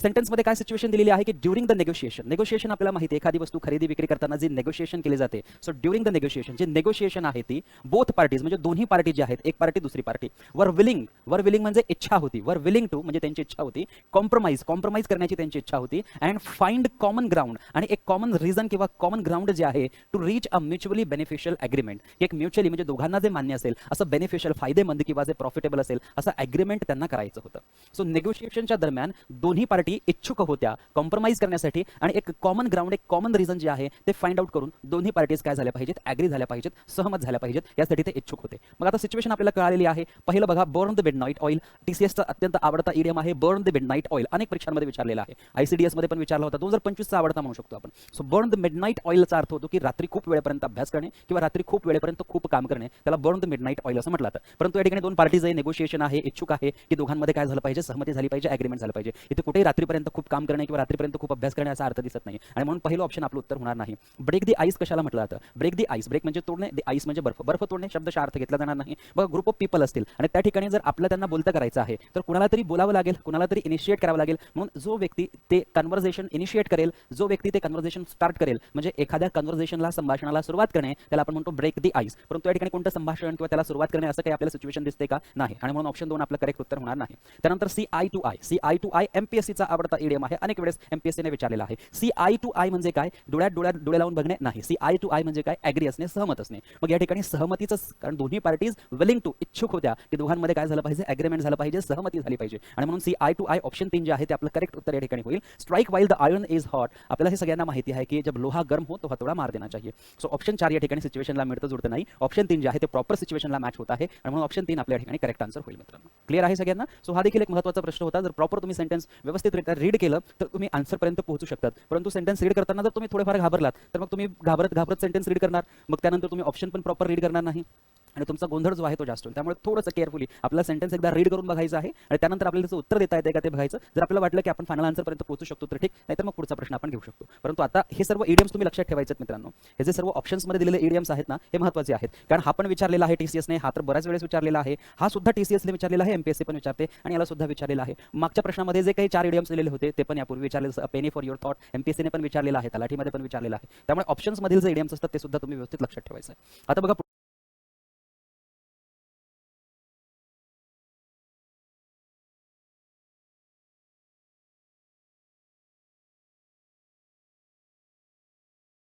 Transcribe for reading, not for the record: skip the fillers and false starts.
सेंटेन्समध्ये काय सिच्युएशन दिलेली आहे की ड्युरिंग द नेगोशिएशन आपल्याला माहिती आहे एखादी वस्तू खरेदी विक्री करताना जी नेगोशिएशन केली जाते, सो ड्युरिंग द नेगोशिएशन जे नेगोशिएशन आहे ती बोथ पार्टीज म्हणजे दोन्ही पार्टी जी आहेत, एक पार्टी दुसरी पार्टी वर विलिंग म्हणजे इच्छा होती, वर विलिंग टू म्हणजे त्यांची इच्छा होती, कॉम्प्रोमाइज करण्याची त्यांची इच्छा होती, अँड फाइंड कॉमन ग्राउंड आणि एक कॉमन रिझन किंवा कॉमन ग्राउंड जे आहे to reach a mutually beneficial agreement, एक म्युच्युअली म्हणजे दोघांना जे मान्य असेल असं बेनिफिशियल फायदेमंद किंवा जे प्रॉफिटेबल असेल असं अग्रीमेंट त्यांना करायचं होतं. सो नेगोशिएशनच्या दरम्यान दोन्ही पार्टी इच्छुक होत्या कॉम्प्रोमाइज करण्यासाठी आणि एक कॉमन ग्राउंड एक कॉमन रिझन जे आहे ते फाइंड आउट करून दोन्ही पार्टीज काय झाल्या पाहिजेत, ॲग्री झाल्या पाहिजेत, सहमत झाल्या पाहिजेत, यासाठी ते इच्छुक होते. मग आता सिच्युएशन आपल्याला कळालेली आहे. पहिलं बघा, बर्न द मिडनाईट ऑइल. टीसीएसचा अत्यंत आवडता इडियम आहे बर्न द मिडनाईट ऑइल. अनेक परीक्षांमध्ये विचारलेला आहे, आयसीडीएस मध्ये पण विचारला होता, 2025 चा आवडता म्हणू शकतो आपण. सो बर्न द मिडनाईट ऑइलचा अर्थ होतो की रात्री खूप वेळेपर्यंत अभ्यास करणे किंवा रात्री खूप वेळेपर्यंत खूप काम करणे, त्याला बर्न द मिडनाईट ऑइल असं म्हटलं जातं. परंतु या ठिकाणी दोन पार्टीज आहे, नेगोशिएशन आहे, इच्छुक आहे की दोघांमध्ये काय झालं पाहिजे, सहमती झाली पाहिजे, अग्रीमेंट झालं पाहिजे. इथे कुठेही रात्रीपर्यंत खूप काम करणे किंवा रात्रीपर्यंत खूप अभ्यास करणे असा अर्थ दिसत नाही आणि म्हणून पहिलं ऑप्शन आपलं उत्तर होणार नाही. ब्रेक दी आईस कशाला म्हटलं जातं? ब्रेक दी आईस, ब्रेक म्हणजे तोडणे, दी आईस म्हणजे बर्फ तोडणे, शब्दशः अर्थ घेतला जाणार नाही. बघा, ग्रुप ऑफ पीपल असतील आणि त्या ठिकाणी जर आपल्याला त्यांना बोलतं करायचं आहे तर कुणाला तरी बोलावं लागेल, कुणाला तरी इनिशिएट करावं लागेल. म्हणून जो व्यक्ती ते कन्व्हर्सेशन इनिशिएट करेल, जो व्यक्ती ते कन्व्हर्सेशन स्टार्ट करेल, म्हणजे एखाद्या कन्व्हर्सेशनला, संभाषणाला सुरुवात करणे, त्याला आपण म्हणतो ब्रेक दी आईस. परंतु या ठिकाणी कोणतं संभाषण किंवा त्याला सुरुवात करणे असं काही आपल्याला सिच्युएशन दिसते का? नाही, आणि म्हणून ऑप्शन 2 आपलं करेक्ट उत्तर होणार नाही. त्यानंतर सी आय टू आय एमपीएससीचा आवडता इडियम आहे, अनेक वेळेस एमपीएससीने विचारलेला आहे. सी आय टू आय म्हणजे काय? डोळे लावून बघणे नाही. सी आय टू आय म्हणजे काय? ॲग्री असणे, सहमत असणे. मग या ठिकाणी सहमतीचं, कारण दोन्ही पार्टीज विलिंग टू, इच्छुक होत्या की दोघांमध्ये काय झालं पाहिजे, अग्रीमेंट झालं पाहिजे, सहमती झाली पाहिजे, आणि म्हणून see eye to eye option 3 जे आहे ते आपलं करेक्ट उत्तर या ठिकाणी होईल. Strike while the iron is hot. आपल्याला हे सगळ्यांना माहिती आहे की जब लोहा गर्म हो तो हथौड़ा मार देना चाहिए. सो ऑप्शन 4 या ठिकाणी सिच्युएशनला मिळतं जुळतं नाही. ऑप्शन 3 जे आहे ते प्रॉपर सिच्युएशनला मॅच होत आहे आणि म्हणून ऑप्शन 3 आपल्या ठिकाणी करेक्ट आन्सर होईल. मित्रांनो, क्लिअर आहे सगळ्यांना? सो हा देखील एक महत्त्वाचा प्रश्न होता. जर प्रॉपर तुम्ही सेंटेन्स व्यवस्थितरित्या रीड केलं तर तुम्ही आन्सरपर्यंत पोहोचू शकतात. परंतु सेंटेन्स रीड करताना जर तुम्ही थोडेफार घाबरलात तर मग तुम्ही घाबरत सेंटेन्स रीड करणार, मग त्यानंतर तुम्ही ऑप्शन पण प्रॉपर रीड करणार नाही आणि तुमचा गोंधळ जो आहे तो जास्त होईल. त्यामुळे थोडंसं केअरफुली आपल्याला सेंटेन्स एकदा रीड करून बघायचं आहे आणि त्यानंतर आपल्याला त्याचं उत्तर देता येते का ते बघायचं. जर आपल्याला वाटलं की आपण फायनल आन्सरपर्यंत पोहोचू शकतो तर ठीक, नाहीतर मग पुढचा प्रश्न आपण घेऊ शकतो. परंतु आता हे सर्व इडियम्स तुम्ही लक्षात ठेवायचे आहेत मित्रांनो. हे जे सर्व ऑप्शन्समध्ये दिलेले इडियम्स आहेत ना, हे महत्त्वाचे आहेत, कारण हा पण विचारलेला आहे टीसीएसने, हा तर बऱ्याच वेळेस विचारलेला आहे, हा सुद्धा टीसीएसने विचारलेला आहे, एमपीएससी पण विचारते आणि याला सुद्धा विचारलेला आहे. मागच्या प्रश्नामध्ये जे काही 4 इडियम्स दिलेले होते ते पण यापूर्वी विचारले, पेनी फॉर युअर थॉट एमपीएससीने पण विचारलेला आहे, तलाठीमध्ये पण विचारलेला आहे. त्यामुळे ऑप्शन्समधील जे इडियम्स असतात ते सुद्धा तुम्ही व्यवस्थित लक्षात ठेवायचं आहे. आता बघा